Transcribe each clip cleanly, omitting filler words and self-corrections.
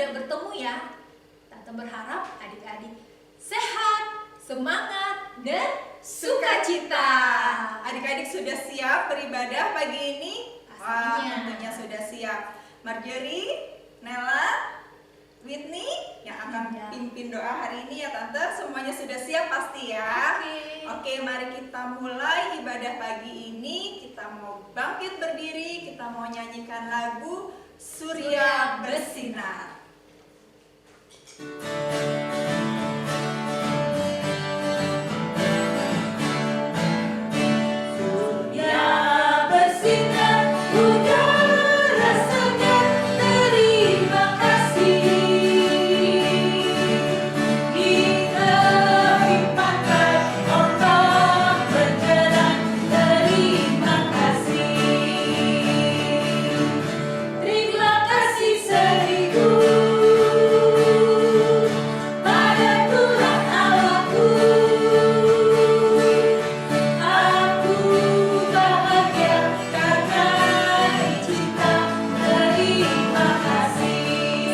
tidak bertemu ya. Tante berharap adik-adik sehat, semangat, dan sukacita. Adik-adik sudah siap beribadah pagi ini? Wah, Pastinya. tentunya sudah siap. Marjorie, Nella, Whitney yang akan Ya. pimpin doa hari ini ya Tante. Semuanya sudah siap pasti ya? Oke, mari kita mulai ibadah pagi ini. Kita mau bangkit berdiri, kita mau nyanyikan lagu Surya Bersinar.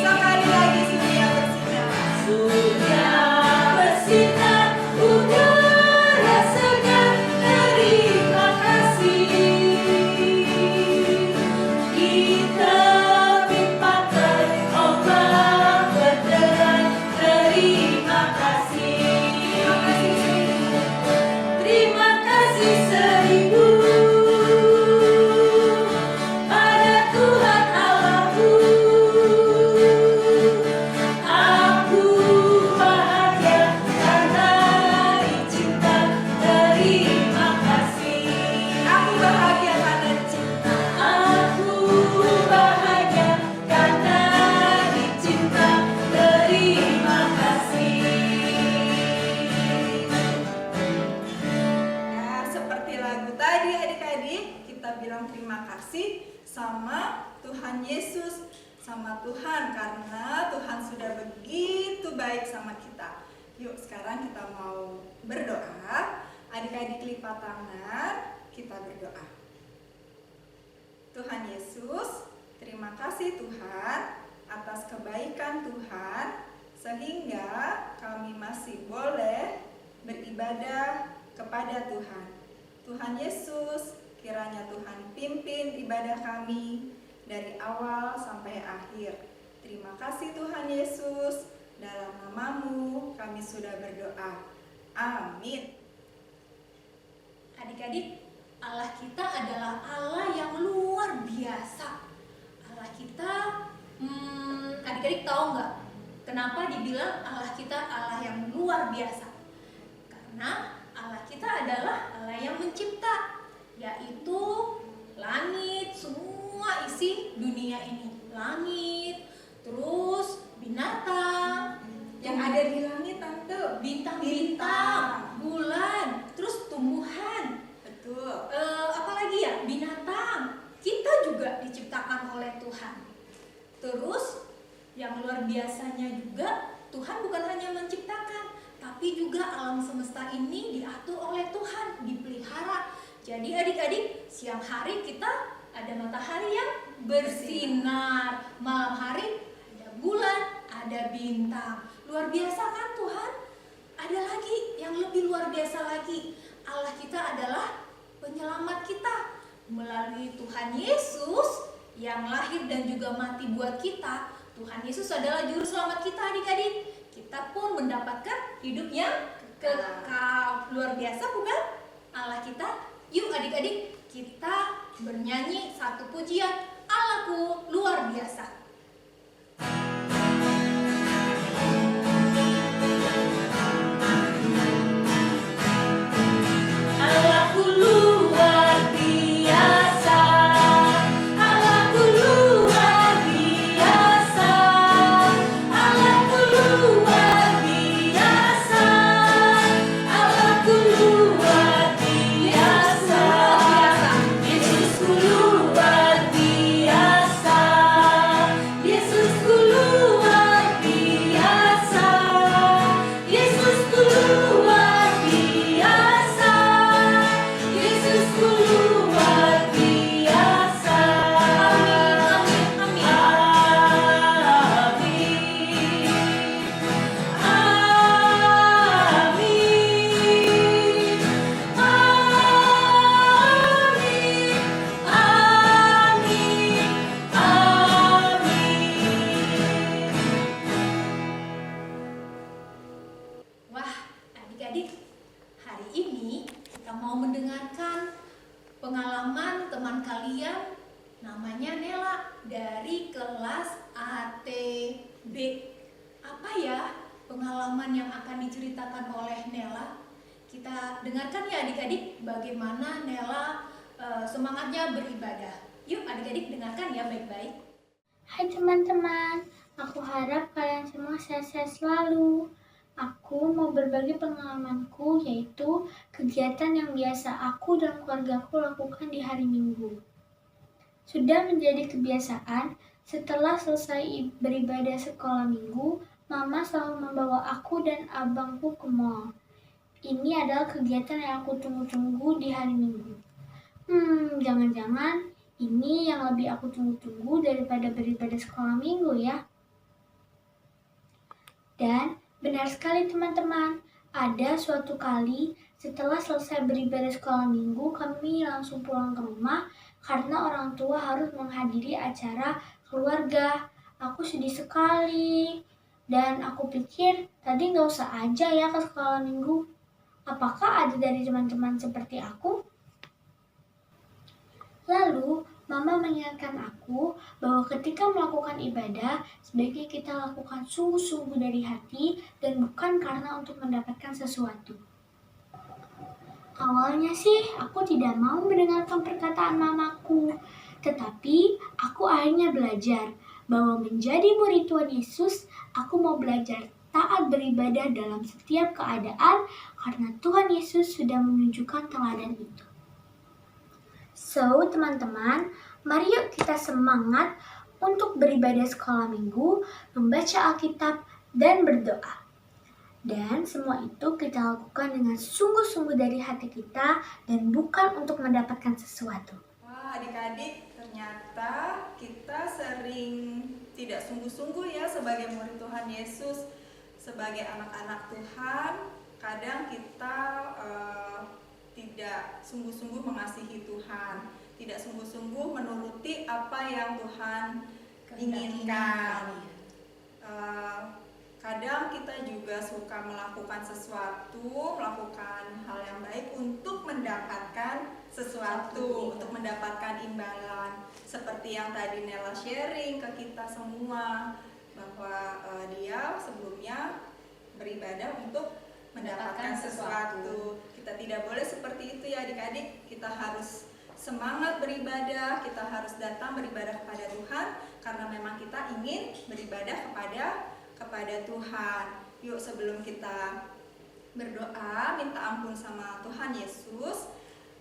Sekali lagi Surya Bersinar. Aku bahagia karena cinta. Nah, seperti lagu tadi adik-adik, kita bilang terima kasih sama Tuhan Yesus, sama Tuhan karena Tuhan sudah begitu baik sama kita. Yuk sekarang kita mau berdoa. Adik-adik lipat tangan, kita berdoa. Tuhan Yesus, terima kasih Tuhan atas kebaikan Tuhan sehingga kami masih boleh beribadah kepada Tuhan. Tuhan Yesus, kiranya Tuhan pimpin ibadah kami dari awal sampai akhir. Terima kasih Tuhan Yesus, dalam nama-Mu kami sudah berdoa. Amin. Adik-adik, Allah kita adalah Allah yang luar biasa. Allah kita, adik-adik tahu nggak kenapa dibilang Allah kita Allah yang luar biasa? Karena Allah kita adalah Allah yang mencipta, yaitu langit, semua isi dunia ini. Langit, terus binatang, Yang ada di langit Tante, bintang-bintang, bulan, terus tumbuhan, betul. apalagi ya, binatang. Kita juga diciptakan oleh Tuhan. Terus yang luar biasanya juga, Tuhan bukan hanya menciptakan, tapi juga alam semesta ini diatur oleh Tuhan, dipelihara. Jadi adik-adik, siang hari kita ada matahari yang bersinar, malam hari ada bulan, ada bintang. Luar biasa kan Tuhan? Ada lagi yang lebih luar biasa lagi. Allah kita adalah penyelamat kita. Melalui Tuhan Yesus yang lahir dan juga mati buat kita, Tuhan Yesus adalah juru selamat kita adik-adik. Kita pun mendapatkan hidup yang kekal. Luar biasa bukan Allah kita? Yuk adik-adik, kita bernyanyi satu pujian, Allahku luar biasa. Allahku luar biasa, Allahku luar biasa, Allahku luar biasa, Allahku luar biasa, Yesusku luar biasa. pengalaman teman kalian namanya Nela dari kelas ATB. Apa ya pengalaman yang akan diceritakan oleh Nela? Kita dengarkan ya adik-adik bagaimana Nela semangatnya beribadah. Yuk adik-adik dengarkan ya baik-baik. Hai teman-teman, aku harap kalian semua sehat-sehat selalu. Aku mau berbagi pengalamanku, yaitu kegiatan yang biasa aku dan keluargaku lakukan di hari Minggu. Sudah menjadi kebiasaan, setelah selesai beribadah sekolah Minggu, Mama selalu membawa aku dan abangku ke mall. Ini adalah kegiatan yang aku tunggu-tunggu di hari Minggu. Jangan-jangan ini yang lebih aku tunggu-tunggu daripada beribadah sekolah Minggu ya. Dan benar sekali teman-teman, ada suatu kali setelah selesai beribadah sekolah Minggu, kami langsung pulang ke rumah karena orang tua harus menghadiri acara keluarga. Aku sedih sekali, dan aku pikir tadi nggak usah aja ya ke sekolah Minggu. Apakah ada dari teman-teman seperti aku? Lalu, Mama mengingatkan aku bahwa ketika melakukan ibadah, sebaiknya kita lakukan sungguh-sungguh dari hati dan bukan karena untuk mendapatkan sesuatu. Awalnya sih, aku tidak mau mendengarkan perkataan mamaku. Tetapi, aku akhirnya belajar bahwa menjadi murid Tuhan Yesus, aku mau belajar taat beribadah dalam setiap keadaan karena Tuhan Yesus sudah menunjukkan teladan itu. So, teman-teman, mari yuk kita semangat untuk beribadah sekolah Minggu, membaca Alkitab, dan berdoa. Dan semua itu kita lakukan dengan sungguh-sungguh dari hati kita dan bukan untuk mendapatkan sesuatu. Wah, adik-adik, ternyata kita sering tidak sungguh-sungguh ya sebagai murid Tuhan Yesus, sebagai anak-anak Tuhan. Kadang kita tidak sungguh-sungguh mengasihi Tuhan, tidak sungguh-sungguh menuruti apa yang Tuhan inginkan. Kadang kita juga suka melakukan sesuatu, melakukan hal yang baik untuk mendapatkan sesuatu, untuk mendapatkan imbalan. Seperti yang tadi Nela sharing ke kita semua, bahwa dia sebelumnya beribadah untuk mendapatkan sesuatu. Kita tidak boleh seperti itu ya adik-adik. Kita harus semangat beribadah, kita harus datang beribadah kepada Tuhan karena memang kita ingin beribadah kepada Tuhan. Yuk sebelum kita berdoa minta ampun sama Tuhan Yesus,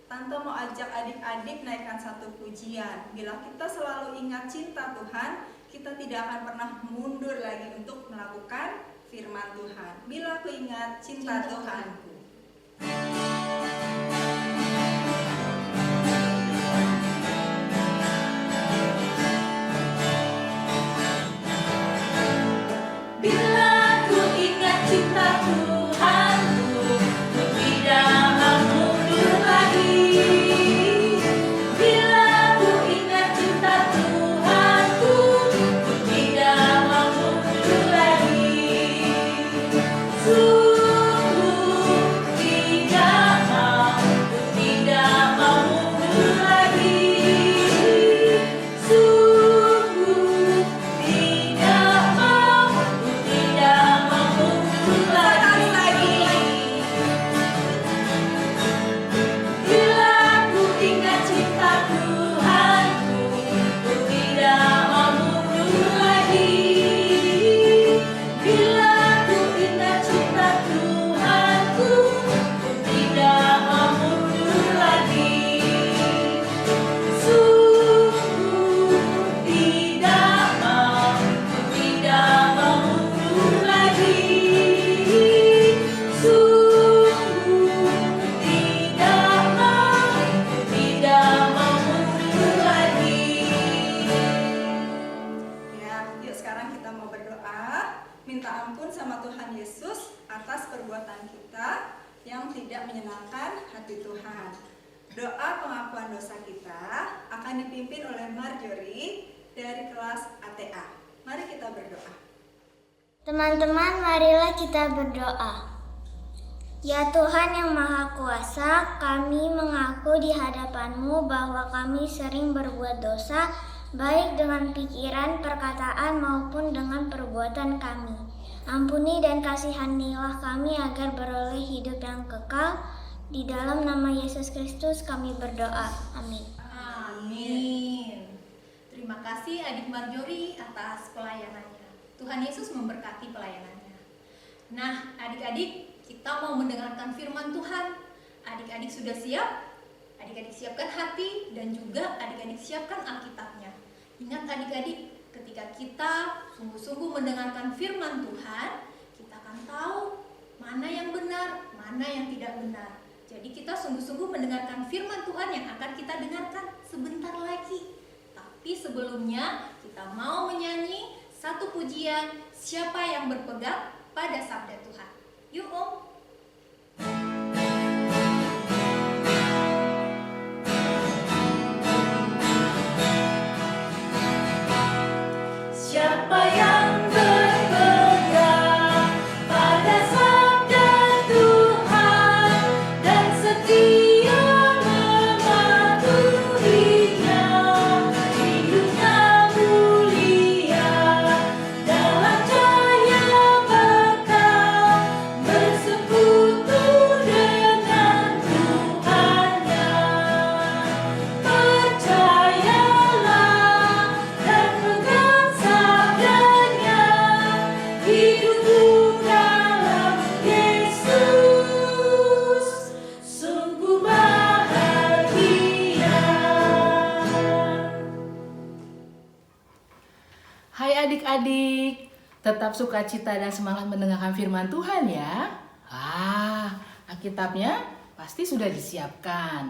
Tante mau ajak adik-adik naikkan satu pujian. Bila kita selalu ingat cinta Tuhan, kita tidak akan pernah mundur lagi untuk melakukan firman Tuhan. Bila aku ingat cinta Tuhanku. Bila ku ingat cinta Tuhanku, ku tidak mau mundur lagi. Bila ku ingat cinta Tuhanku, ku tidak mau mundur lagi. Sungguh tidak mau, ku tidak mau mundur lagi. Sungguh tidak mau, ku tidak mau mundur lagi. Bila ku ingat cinta Tuhanku, ku tidak mau mundur lagi. Bila ku ingat cinta Tuhanku, ku tidak mau mundur lagi. Sungguh tidak mau, ku tidak mau mundur lagi. Sungguh tidak mau, ku tidak mau mundur lagi. Ya, yuk sekarang kita mau berdoa, minta ampun sama Tuhan Yesus atas perbuatan kita yang tidak menyenangkan hati Tuhan. Doa pengakuan dosa kita akan dipimpin oleh Marjorie dari kelas ATA. Mari kita berdoa. Teman-teman, marilah kita berdoa. Ya Tuhan yang Maha Kuasa, kami mengaku di hadapan-Mu bahwa kami sering berbuat dosa, baik dengan pikiran, perkataan, maupun dengan perbuatan kami. Ampuni dan kasihanilah kami agar beroleh hidup yang kekal. Di dalam nama Yesus Kristus kami berdoa. Amin. Amin. Terima kasih adik Marjorie atas pelayanannya. Tuhan Yesus memberkati pelayanannya. Nah, adik-adik, kita mau mendengarkan firman Tuhan. Adik-adik sudah siap? Adik-adik siapkan hati dan juga adik-adik siapkan Alkitabnya. Ingat adik-adik, ketika kita sungguh-sungguh mendengarkan firman Tuhan, kita akan tahu mana yang benar, mana yang tidak benar. Jadi kita sungguh-sungguh mendengarkan firman Tuhan yang akan kita dengarkan sebentar lagi. Tapi sebelumnya kita mau menyanyi satu pujian, siapa yang berpegang pada sabda Tuhan. Yuk Om. Siapa yang berpegang pada sabda Tuhan dan setia mematuhinya, hidupnya mulia dalam cahaya bekal, bersekutu dengan Tuhannya. Percayalah dan pegang sabdanya, hidupku dalam Yesus sungguh bahagia. Hai adik-adik, tetap sukacita dan semangat mendengarkan firman Tuhan ya. Alkitabnya pasti sudah disiapkan.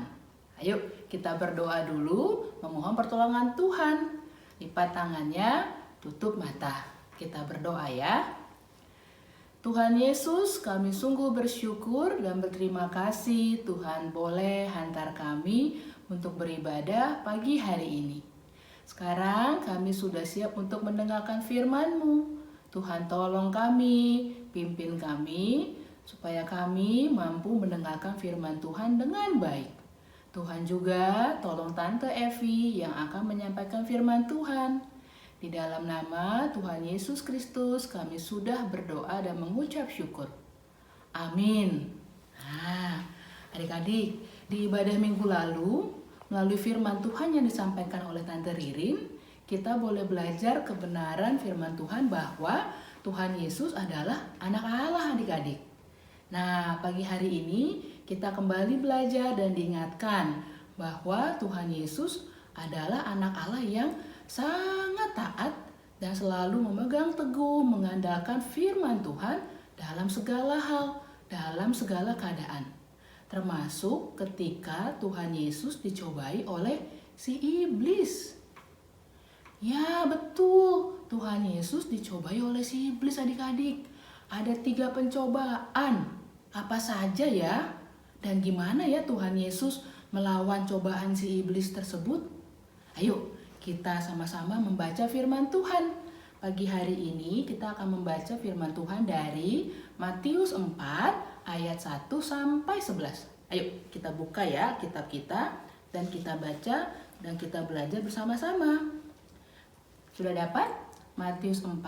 Ayo kita berdoa dulu, memohon pertolongan Tuhan. Lipat tangannya, tutup mata. Kita berdoa ya. Tuhan Yesus, kami sungguh bersyukur dan berterima kasih Tuhan boleh hantar kami untuk beribadah pagi hari ini. Sekarang kami sudah siap untuk mendengarkan firman-Mu. Tuhan tolong kami, pimpin kami, supaya kami mampu mendengarkan firman Tuhan dengan baik. Tuhan juga tolong Tante Evi yang akan menyampaikan firman Tuhan. Di dalam nama Tuhan Yesus Kristus kami sudah berdoa dan mengucap syukur. Amin. Adik-adik, di ibadah minggu lalu, melalui firman Tuhan yang disampaikan oleh Tante Ririn, kita boleh belajar kebenaran firman Tuhan bahwa Tuhan Yesus adalah anak Allah adik-adik. Nah, pagi hari ini kita kembali belajar dan diingatkan bahwa Tuhan Yesus adalah anak Allah yang sangat taat dan selalu memegang teguh mengandalkan firman Tuhan dalam segala hal, dalam segala keadaan. Termasuk ketika Tuhan Yesus dicobai oleh si iblis. Ya betul, Tuhan Yesus dicobai oleh si iblis adik-adik. Ada 3 pencobaan. Apa saja ya? Dan gimana ya Tuhan Yesus melawan cobaan si iblis tersebut? Ayo kita sama-sama membaca firman Tuhan. Pagi hari ini kita akan membaca firman Tuhan dari Matius 4 ayat 1 sampai 11. Ayo kita buka ya kitab kita dan kita baca dan kita belajar bersama-sama. Sudah dapat? Matius 4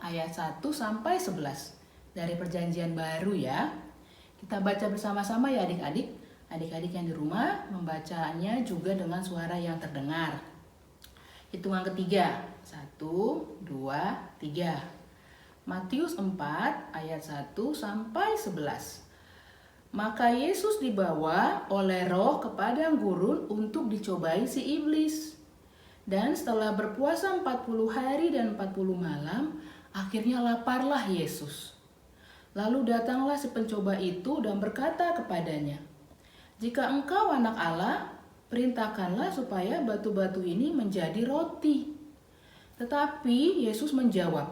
ayat 1 sampai 11 dari Perjanjian Baru ya. Kita baca bersama-sama ya adik-adik. Adik-adik yang di rumah membacanya juga dengan suara yang terdengar. Hitungan ketiga. 1, 2, 3. Matius 4 ayat 1 sampai 11. Maka Yesus dibawa oleh Roh ke padang gurun untuk dicobai si iblis. Dan setelah berpuasa 40 hari dan 40 malam, akhirnya laparlah Yesus. Lalu datanglah si pencoba itu dan berkata kepadanya, "Jika engkau anak Allah, perintahkanlah supaya batu-batu ini menjadi roti." Tetapi Yesus menjawab,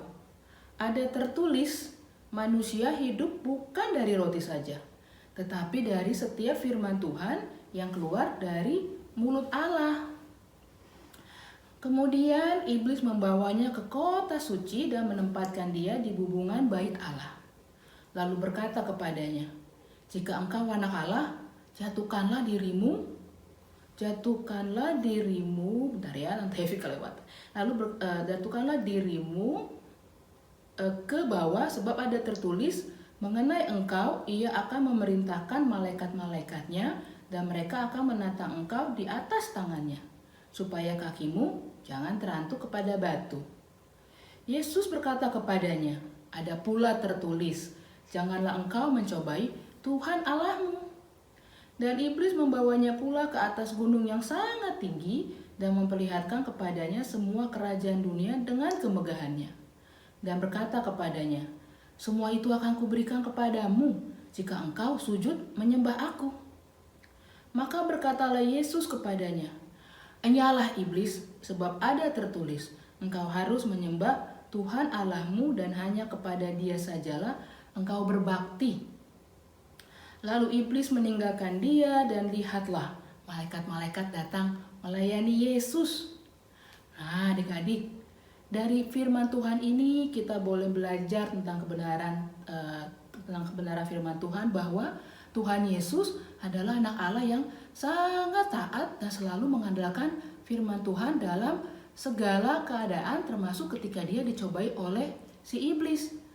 "Ada tertulis, manusia hidup bukan dari roti saja, tetapi dari setiap firman Tuhan yang keluar dari mulut Allah." Kemudian iblis membawanya ke kota suci dan menempatkan dia di bubungan bait Allah. Lalu berkata kepadanya, Jika engkau anak Allah, jatuhkanlah dirimu, bentar ya, nanti Heavy kelewat. Lalu jatuhkanlah dirimu ke bawah, sebab ada tertulis mengenai engkau, ia akan memerintahkan malaikat-malaikatnya dan mereka akan menatang engkau di atas tangannya, supaya kakimu jangan terantuk kepada batu. Yesus berkata kepadanya, ada pula tertulis, janganlah engkau mencobai Tuhan Allahmu. Dan iblis membawanya pula ke atas gunung yang sangat tinggi dan memperlihatkan kepadanya semua kerajaan dunia dengan kemegahannya. Dan berkata kepadanya, semua itu akan kuberikan kepadamu jika engkau sujud menyembah aku. Maka berkatalah Yesus kepadanya, enyalah iblis, sebab ada tertulis, engkau harus menyembah Tuhan Allahmu dan hanya kepada Dia sajalah engkau berbakti. Lalu iblis meninggalkan dia dan lihatlah malaikat-malaikat datang melayani Yesus. Nah, adik-adik, dari firman Tuhan ini kita boleh belajar tentang kebenaran firman Tuhan, bahwa Tuhan Yesus adalah anak Allah yang sangat taat dan selalu mengandalkan firman Tuhan dalam segala keadaan, termasuk ketika dia dicobai oleh si iblis.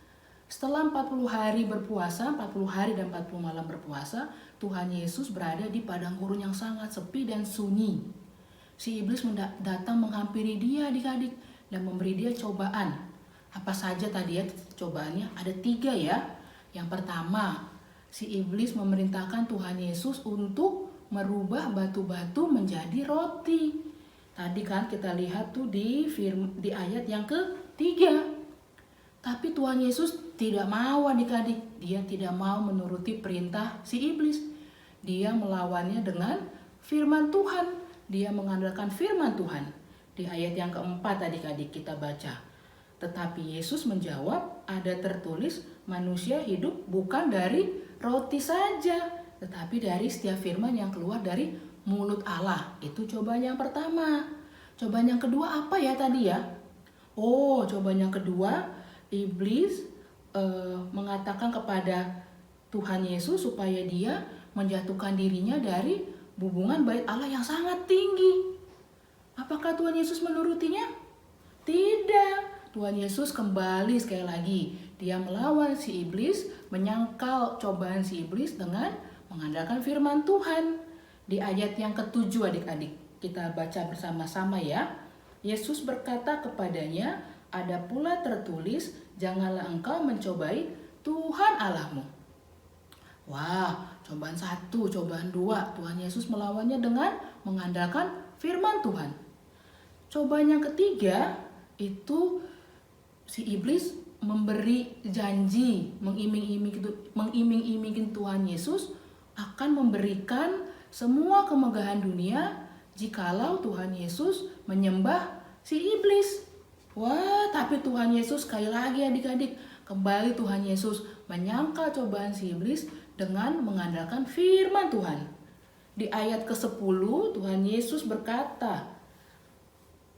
Setelah 40 hari berpuasa, 40 hari dan 40 malam berpuasa, Tuhan Yesus berada di padang gurun yang sangat sepi dan sunyi. Si iblis datang menghampiri dia, adik-adik, dan memberi dia cobaan. Apa saja tadi ya cobaannya? Ada 3 ya. Yang pertama, si iblis memerintahkan Tuhan Yesus untuk merubah batu-batu menjadi roti. Tadi kan kita lihat tuh di ayat yang ke-3. Tapi Tuhan Yesus tidak mau, adik-adik. Dia tidak mau menuruti perintah si iblis. Dia melawannya dengan firman Tuhan. Dia mengandalkan firman Tuhan. Di ayat yang ke-4 adik-adik kita baca. Tetapi Yesus menjawab, ada tertulis, manusia hidup bukan dari roti saja, tetapi dari setiap firman yang keluar dari mulut Allah. Itu cobaan yang pertama. Cobaan yang kedua apa ya tadi ya? Oh, cobaan yang kedua, iblis mengatakan kepada Tuhan Yesus supaya dia menjatuhkan dirinya dari hubungan bait Allah yang sangat tinggi. Apakah Tuhan Yesus menurutinya? Tidak. Tuhan Yesus kembali sekali lagi. Dia melawan si iblis, menyangkal cobaan si iblis dengan mengandalkan firman Tuhan. Di ayat yang ke-7 adik-adik, kita baca bersama-sama ya. Yesus berkata kepadanya, ada pula tertulis, janganlah engkau mencobai Tuhan Allahmu. Wah, cobaan 1, cobaan 2, Tuhan Yesus melawannya dengan mengandalkan firman Tuhan. Cobaan yang ketiga, itu si iblis memberi janji, mengiming-imingin Tuhan Yesus akan memberikan semua kemegahan dunia jikalau Tuhan Yesus menyembah si iblis. Wah, tapi Tuhan Yesus sekali lagi adik-adik, kembali Tuhan Yesus menyangkal cobaan si iblis dengan mengandalkan firman Tuhan. Di ayat ke-10 Tuhan Yesus berkata,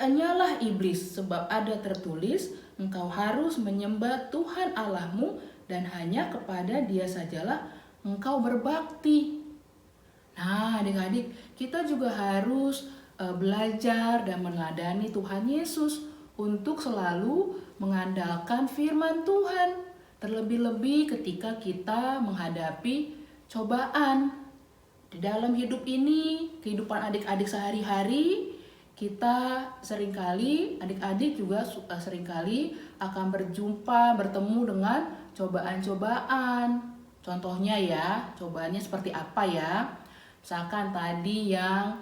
enyalah iblis, sebab ada tertulis, engkau harus menyembah Tuhan Allahmu dan hanya kepada Dia sajalah engkau berbakti. Nah, adik-adik, kita juga harus belajar dan meneladani Tuhan Yesus untuk selalu mengandalkan firman Tuhan. Terlebih-lebih ketika kita menghadapi cobaan. Di dalam hidup ini, kehidupan adik-adik sehari-hari, kita seringkali, adik-adik juga seringkali akan bertemu dengan cobaan-cobaan. Contohnya ya, cobaannya seperti apa ya? Misalkan tadi yang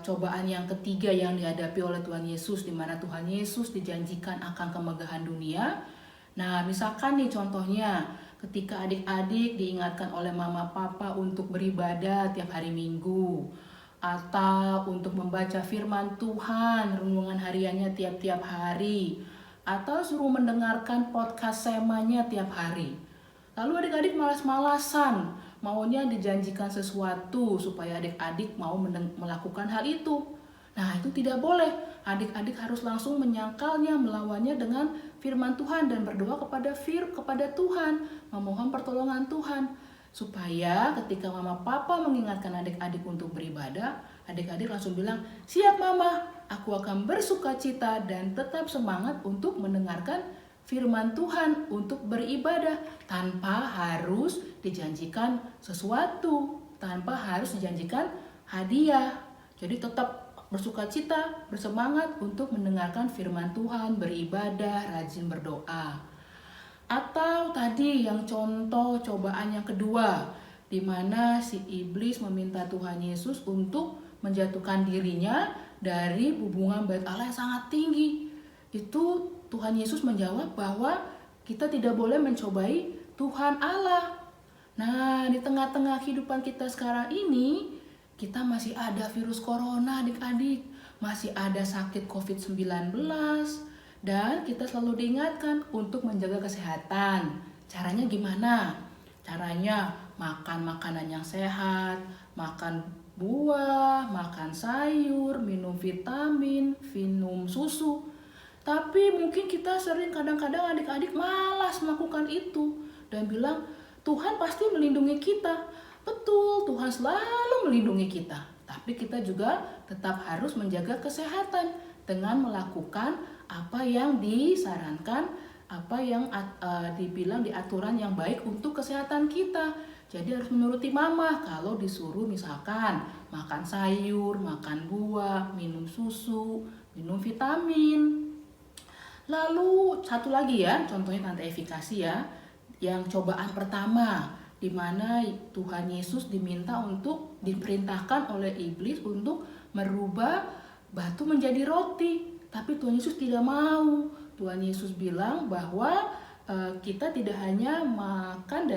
cobaan yang ketiga yang dihadapi oleh Tuhan Yesus, di mana Tuhan Yesus dijanjikan akan kemegahan dunia. Nah, misalkan nih contohnya, ketika adik-adik diingatkan oleh mama papa untuk beribadah tiap hari Minggu, atau untuk membaca firman Tuhan, renungan hariannya tiap-tiap hari, atau suruh mendengarkan podcast semanya tiap hari. Lalu adik-adik malas-malasan, maunya dijanjikan sesuatu supaya adik-adik mau melakukan hal itu. Nah, itu tidak boleh. Adik-adik harus langsung menyangkalnya, melawannya dengan firman Tuhan dan berdoa kepada Tuhan, memohon pertolongan Tuhan supaya ketika mama papa mengingatkan adik-adik untuk beribadah, adik-adik langsung bilang, "Siap mama, aku akan bersukacita dan tetap semangat untuk mendengarkan firman Tuhan untuk beribadah tanpa harus dijanjikan sesuatu, tanpa harus dijanjikan hadiah." Jadi tetap bersukacita, bersemangat untuk mendengarkan firman Tuhan, beribadah, rajin berdoa. Atau tadi yang contoh cobaan yang kedua, di mana si iblis meminta Tuhan Yesus untuk menjatuhkan dirinya dari hubungan bait Allah yang sangat tinggi. Itu Tuhan Yesus menjawab bahwa kita tidak boleh mencobai Tuhan Allah. Nah, di tengah-tengah kehidupan kita sekarang ini, kita masih ada virus corona adik-adik, masih ada sakit COVID-19, dan kita selalu diingatkan untuk menjaga kesehatan. Caranya gimana? Caranya makan makanan yang sehat, makan buah, makan sayur, minum vitamin, minum susu. Tapi mungkin kita sering kadang-kadang adik-adik malas melakukan itu dan bilang, Tuhan pasti melindungi kita. Betul, Tuhan selalu melindungi kita. Tapi kita juga tetap harus menjaga kesehatan dengan melakukan apa yang disarankan, apa yang dibilang di aturan yang baik untuk kesehatan kita. Jadi harus menuruti mama kalau disuruh misalkan makan sayur, makan buah, minum susu, minum vitamin. Lalu satu lagi ya, contohnya Tante Efikasi ya, yang cobaan pertama, di mana Tuhan Yesus diperintahkan oleh iblis untuk merubah batu menjadi roti. Tapi Tuhan Yesus tidak mau. Tuhan Yesus bilang bahwa kita tidak hanya makan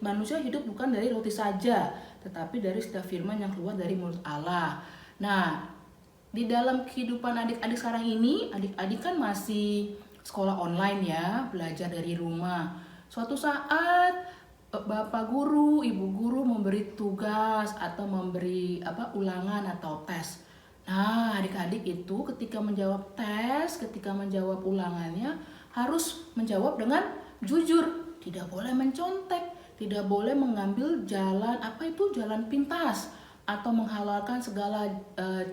manusia hidup bukan dari roti saja, tetapi dari setiap firman yang keluar dari mulut Allah. Nah, di dalam kehidupan adik-adik sekarang ini, adik-adik kan masih sekolah online ya, belajar dari rumah. Suatu saat Bapak guru, Ibu guru memberi tugas atau memberi ulangan atau tes. Nah, adik-adik itu ketika menjawab tes, ketika menjawab ulangannya harus menjawab dengan jujur. Tidak boleh mencontek, tidak boleh mengambil jalan jalan pintas atau menghalalkan segala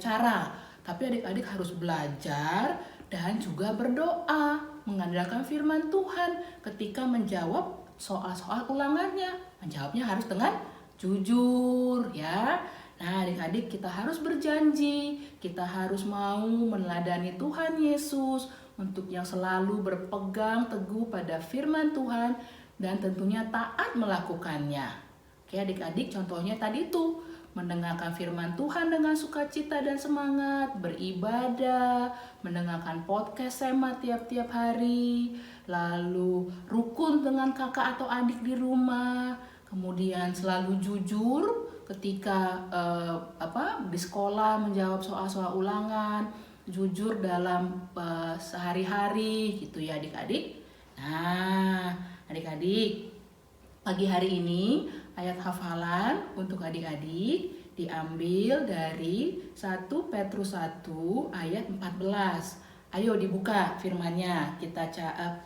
cara. Tapi adik-adik harus belajar dan juga berdoa, mengandalkan firman Tuhan ketika menjawab soal-soal ulangannya. Menjawabnya harus dengan jujur ya. Nah, adik-adik kita harus berjanji, kita harus mau meneladani Tuhan Yesus untuk yang selalu berpegang teguh pada firman Tuhan dan tentunya taat melakukannya. Oke adik-adik, contohnya tadi tuh mendengarkan firman Tuhan dengan sukacita dan semangat, beribadah, mendengarkan podcast Sema tiap-tiap hari, lalu rukun dengan kakak atau adik di rumah, kemudian selalu jujur ketika di sekolah menjawab soal-soal ulangan, jujur dalam sehari-hari gitu ya adik-adik. Nah, adik-adik, pagi hari ini ayat hafalan untuk adik-adik diambil dari 1 Petrus 1 ayat 14. Ayo dibuka firmannya,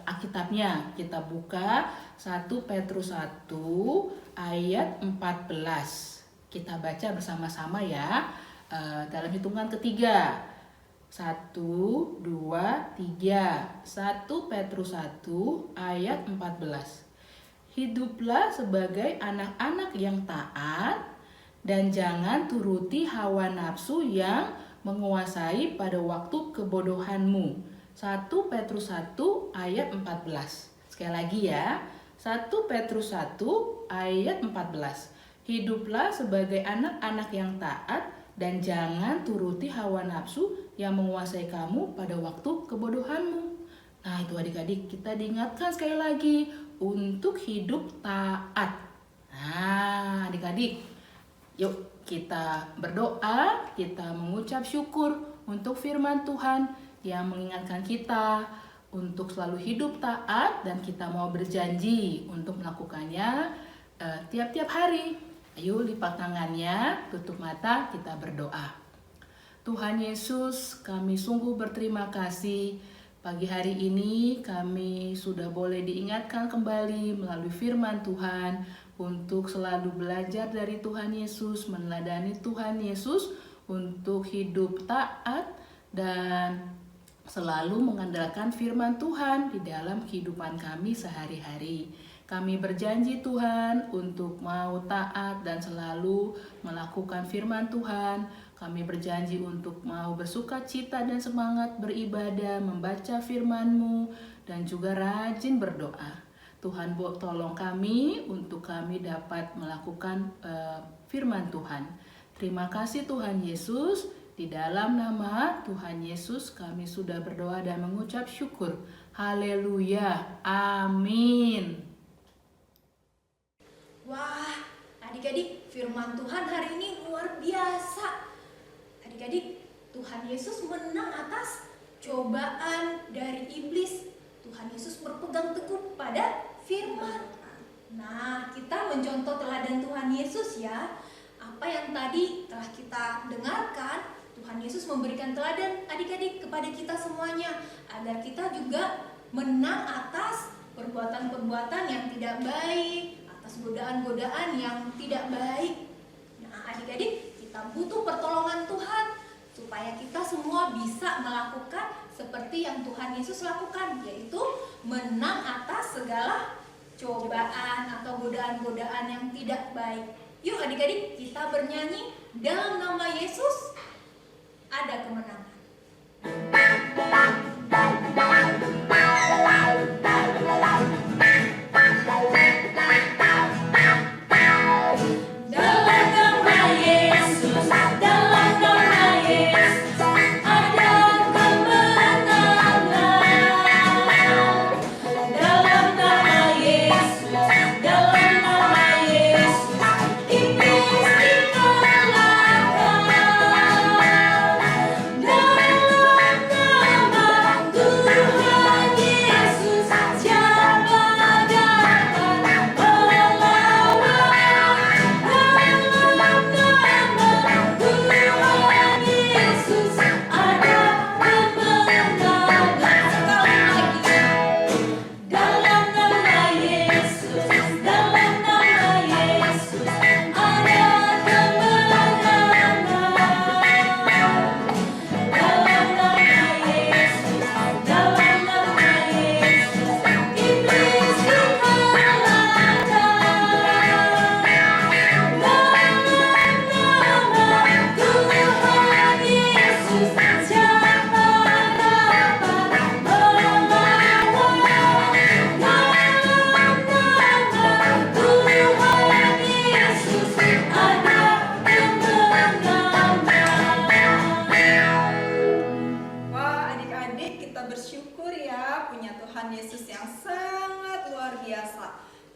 Alkitabnya kita buka 1 Petrus 1 ayat 14. Kita baca bersama-sama ya, dalam hitungan ketiga. 1, 2, 3. 1 Petrus 1 ayat 14. Hiduplah sebagai anak-anak yang taat dan jangan turuti hawa nafsu yang menguasai pada waktu kebodohanmu. 1 Petrus 1 ayat 14. Sekali lagi ya. 1 Petrus 1 ayat 14. Hiduplah sebagai anak-anak yang taat dan jangan turuti hawa nafsu yang menguasai kamu pada waktu kebodohanmu. Nah, itu adik-adik kita diingatkan sekali lagi untuk hidup taat. Nah, adik-adik, yuk kita berdoa, kita mengucap syukur untuk firman Tuhan yang mengingatkan kita untuk selalu hidup taat dan kita mau berjanji untuk melakukannya tiap-tiap hari. Ayo lipat tangannya, tutup mata, kita berdoa. Tuhan Yesus, kami sungguh berterima kasih Pagi hari ini kami sudah boleh diingatkan kembali melalui firman Tuhan untuk selalu belajar dari Tuhan Yesus, meneladani Tuhan Yesus untuk hidup taat dan selalu mengandalkan firman Tuhan di dalam kehidupan kami sehari-hari. Kami berjanji Tuhan untuk mau taat dan selalu melakukan firman Tuhan. Kami berjanji untuk mau bersuka cita dan semangat beribadah, membaca firman-Mu, dan juga rajin berdoa. Tuhan tolong kami untuk kami dapat melakukan firman Tuhan. Terima kasih Tuhan Yesus. Di dalam nama Tuhan Yesus kami sudah berdoa dan mengucap syukur. Haleluya. Amin. Wah, adik-adik, firman Tuhan hari ini luar biasa. Adik-adik, Tuhan Yesus menang atas cobaan dari iblis. Tuhan Yesus berpegang teguh pada firman. Nah, kita mencontoh teladan Tuhan Yesus ya. Apa yang tadi telah kita dengarkan, Tuhan Yesus memberikan teladan adik-adik kepada kita semuanya agar kita juga menang atas perbuatan-perbuatan yang tidak baik, atas godaan-godaan yang tidak baik. Nah, adik-adik, kita butuh pertolongan Tuhan supaya kita semua bisa melakukan seperti yang Tuhan Yesus lakukan, yaitu menang atas segala cobaan atau godaan-godaan yang tidak baik. Yuk adik-adik, kita bernyanyi dalam nama Yesus ada kemenangan. Dalam nama Yesus, dalam nama Yesus ada kemenangan. Dalam nama Yesus, dalam nama Yesus iblis dikalahkan. Dalam nama Tuhan Yesus siapa dapat melawan? Dalam nama Tuhan Yesus ada kemenangan. Sekali lagi. Dalam nama Yesus, dalam nama Yesus ada kemenangan. Dalam nama Yesus, dalam nama Yesus iblis dikalahkan. Dalam nama Tuhan Yesus siapa dapat melawan? Dalam nama Tuhan Yesus ada kemenangan. Wah, adik-adik, kita bersyukur ya punya Tuhan Yesus yang sangat luar biasa.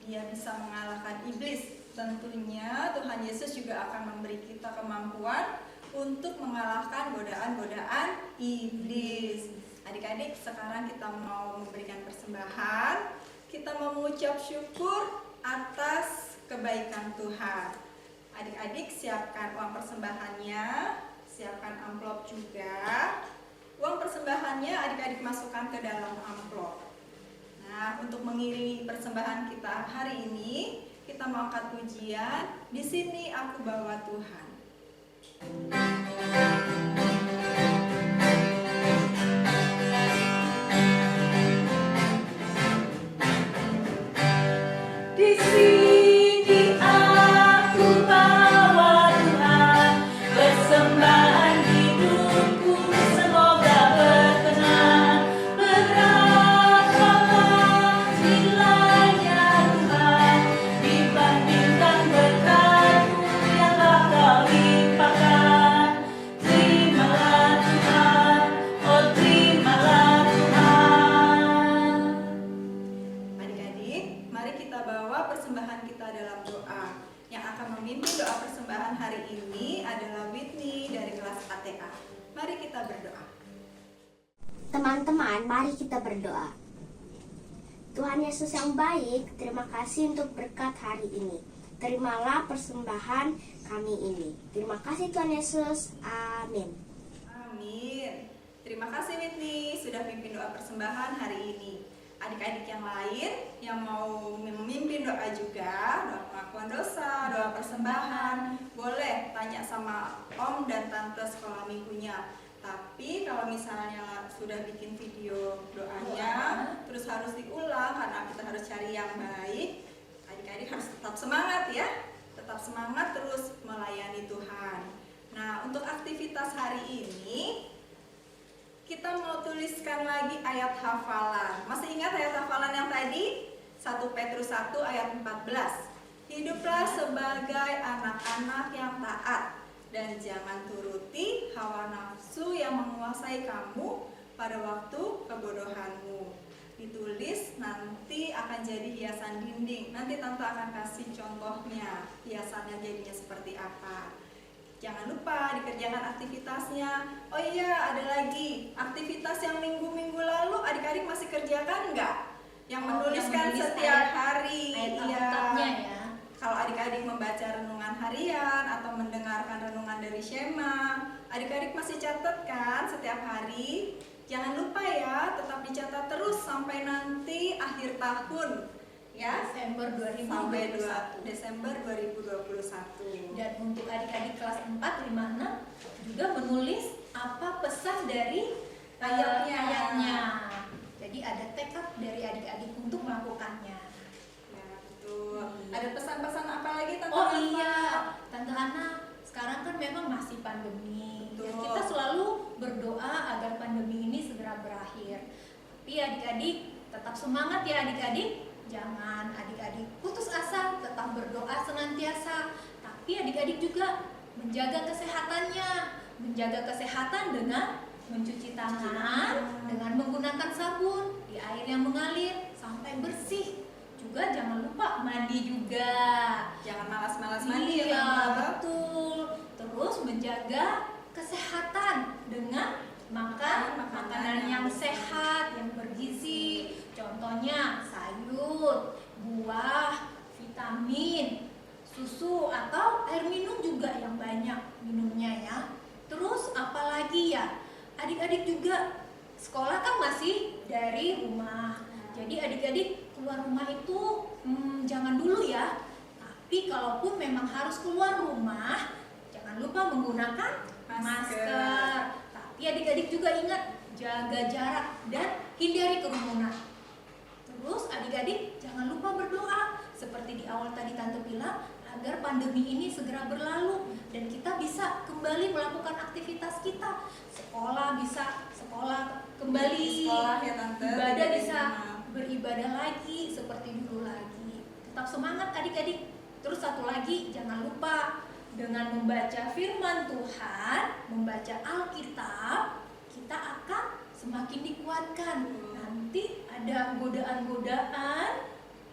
Dia bisa mengalahkan iblis. Tentunya Tuhan Yesus juga akan memberi kita kemampuan untuk mengalahkan godaan-godaan iblis. Adik-adik, sekarang kita mau memberikan persembahan. Kita mau mengucap syukur atas kebaikan Tuhan. Adik-adik, siapkan uang persembahannya, siapkan amplop juga. Uang persembahannya adik-adik masukkan ke dalam amplop. Nah, untuk mengiringi persembahan kita hari ini, kita mau angkat pujian. Di sini aku bawa Tuhan. Di sini aku bawa Tuhan, persembahan hidupku semoga berkenan. Berapakah nilainya Tuhan dibandingkan berkat-Mu yang bakal limpahkan. Terimalah Tuhan, oh terimalah Tuhan. Adik-adik, mari kita bawa persembahan kita dalam doa. Yang akan memimpin doa persembahan hari ini adalah Whitney dari kelas ATA. Mari kita berdoa. Teman-teman, mari kita berdoa. Tuhan Yesus yang baik, terima kasih untuk berkat hari ini. Terimalah persembahan kami ini. Terima kasih Tuhan Yesus. Amin. Amin. Terima kasih Whitney sudah pimpin doa persembahan hari ini. Adik-adik yang lain yang mau memimpin doa juga, doa pengakuan dosa, doa persembahan, boleh tanya sama Om dan Tante sekolah minggunya. Tapi kalau misalnya sudah bikin video doanya, terus harus diulang karena kita harus cari yang baik, adik-adik harus tetap semangat ya. Tetap semangat terus melayani Tuhan. Nah, untuk aktivitas hari ini, kita mau tuliskan lagi ayat hafalan. Masih ingat ayat hafalan yang tadi? 1 Petrus 1 ayat 14. Hiduplah sebagai anak-anak yang taat dan jangan turuti hawa nafsu yang menguasai kamu pada waktu kebodohanmu. Ditulis nanti akan jadi hiasan dinding. Nanti Tante akan kasih contohnya, hiasannya jadinya seperti apa. Jangan lupa dikerjakan aktivitasnya. Oh iya, ada lagi aktivitas yang minggu-minggu lalu adik-adik masih kerjakan nggak? Yang menuliskan menulis setiap hari. ayat Iya. Alkitabnya ya. Kalau adik-adik membaca renungan harian atau mendengarkan renungan dari Shema, adik-adik masih catat kan setiap hari? Jangan lupa ya, tetap dicatat terus sampai nanti akhir tahun. Ya, Desember sampai 2021. Desember 2021. Dan untuk adik-adik kelas 4, 5, 6 juga menulis apa pesan dari ayatnya. Jadi ada tekad dari adik-adik untuk melakukannya. Ya, betul. Ada pesan-pesan apa lagi Tante Oh Hanna? iya, Tante Hana, sekarang kan memang masih pandemi. Dan Betul. kita selalu berdoa agar pandemi ini segera berakhir. Tapi adik-adik tetap semangat ya adik-adik. Jangan adik-adik putus asa, tetap berdoa senantiasa. Tapi adik-adik juga menjaga kesehatannya. Menjaga kesehatan dengan mencuci tangan, dengan menggunakan sabun di air yang mengalir sampai bersih. Juga jangan lupa mandi juga. Jangan malas-malas mandi Iya, ya Tante. betul. Terus menjaga kesehatan dengan makan makanan yang sehat, yang bergizi. Contohnya sayur, buah, vitamin, susu atau air minum juga yang banyak minumnya ya. Terus apalagi ya? Adik-adik juga sekolah kan masih dari rumah. Jadi adik-adik keluar rumah itu jangan dulu ya. Tapi kalaupun memang harus keluar rumah, jangan lupa menggunakan masker. Tapi adik-adik juga ingat jaga jarak dan hindari kerumunan. Terus adik-adik jangan lupa berdoa seperti di awal tadi Tante bilang agar pandemi ini segera berlalu dan kita bisa kembali melakukan aktivitas kita. Sekolah bisa sekolah kembali, Sekolah ya Tante. ibadah tidak di bisa rumah. beribadah lagi seperti dulu lagi. Tetap semangat adik-adik. Terus satu lagi jangan lupa dengan membaca firman Tuhan, membaca Alkitab, kita akan semakin dikuatkan. Nanti ada godaan-godaan,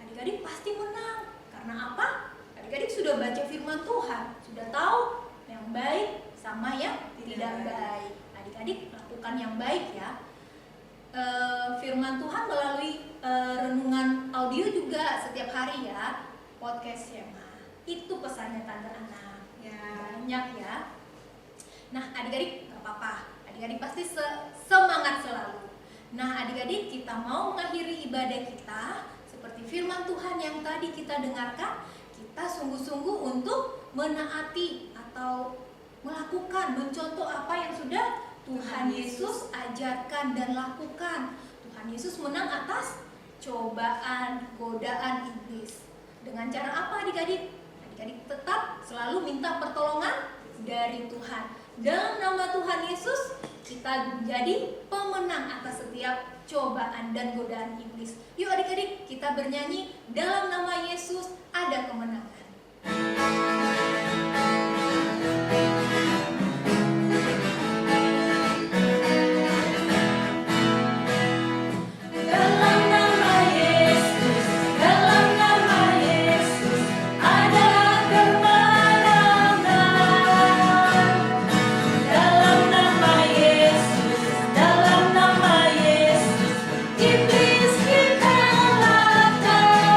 adik-adik pasti menang. Karena apa? Adik-adik sudah baca firman Tuhan, sudah tahu yang baik sama yang tidak baik. Adik-adik lakukan yang baik ya. Firman Tuhan melalui renungan audio juga setiap hari ya, podcast Shema. Itu pesannya Tante Ana. Ya. Banyak ya. Nah adik-adik gak apa-apa, adik-adik pasti semangat selalu. Nah adik-adik kita mau mengakhiri ibadah kita seperti firman Tuhan yang tadi kita dengarkan. Kita sungguh-sungguh untuk menaati atau melakukan, mencontoh apa yang sudah Tuhan Yesus ajarkan dan lakukan. Tuhan Yesus menang atas cobaan, godaan iblis. Dengan cara apa adik-adik? Adik-adik tetap selalu minta pertolongan dari Tuhan. Dalam nama Tuhan Yesus, kita jadi pemenang atas setiap cobaan dan godaan iblis. Yuk adik-adik, kita bernyanyi dalam nama Yesus ada kemenangan. Dalam nama Yesus, dalam nama Yesus ada kemenangan. Dalam nama Yesus, dalam nama Yesus iblis kita kalahkan.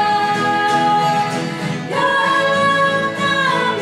Dalam nama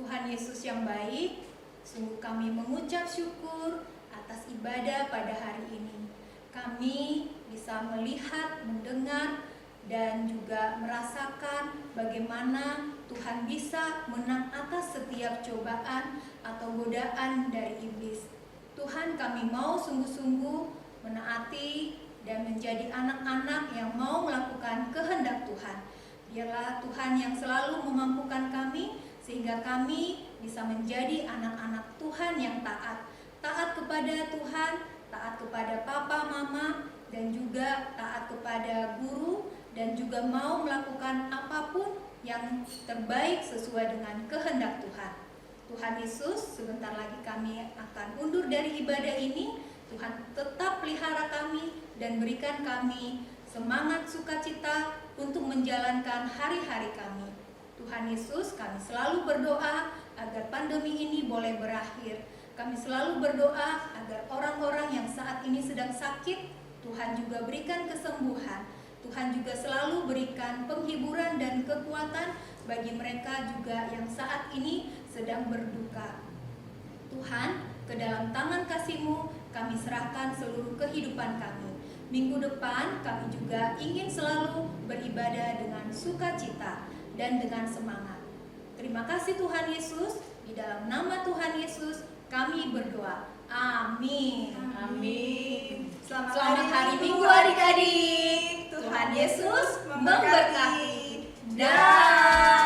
Tuhan Yesus yang baik, sungguh kami mengucap syukur atas ibadah pada hari ini. Kami bisa melihat, mendengar, dan juga merasakan bagaimana Tuhan bisa menang atas setiap cobaan atau godaan dari iblis. Tuhan, kami mau sungguh-sungguh menaati dan menjadi anak-anak yang mau melakukan kehendak Tuhan. Biarlah Tuhan yang selalu memampukan kami sehingga kami bisa menjadi anak-anak Tuhan yang taat. Taat kepada Tuhan, taat kepada papa, mama, dan juga taat kepada guru, dan juga mau melakukan apapun yang terbaik sesuai dengan kehendak Tuhan. Tuhan Yesus, sebentar lagi kami akan undur dari ibadah ini. Tuhan tetap pelihara kami dan berikan kami semangat sukacita untuk menjalankan hari-hari kami. Tuhan Yesus, kami selalu berdoa agar pandemi ini boleh berakhir. Kami selalu berdoa agar orang-orang yang saat ini sedang sakit, Tuhan juga berikan kesembuhan. Tuhan juga selalu berikan penghiburan dan kekuatan bagi mereka juga yang saat ini sedang berduka. Tuhan, ke dalam tangan kasih-Mu kami serahkan seluruh kehidupan kami. Minggu depan kami juga ingin selalu beribadah dengan sukacita dan dengan semangat. Terima kasih Tuhan Yesus, di dalam nama Tuhan Yesus kami berdoa. Amin. Amin. Selamat hari Minggu adik-adik. Tuhan Yesus memberkati. Dah.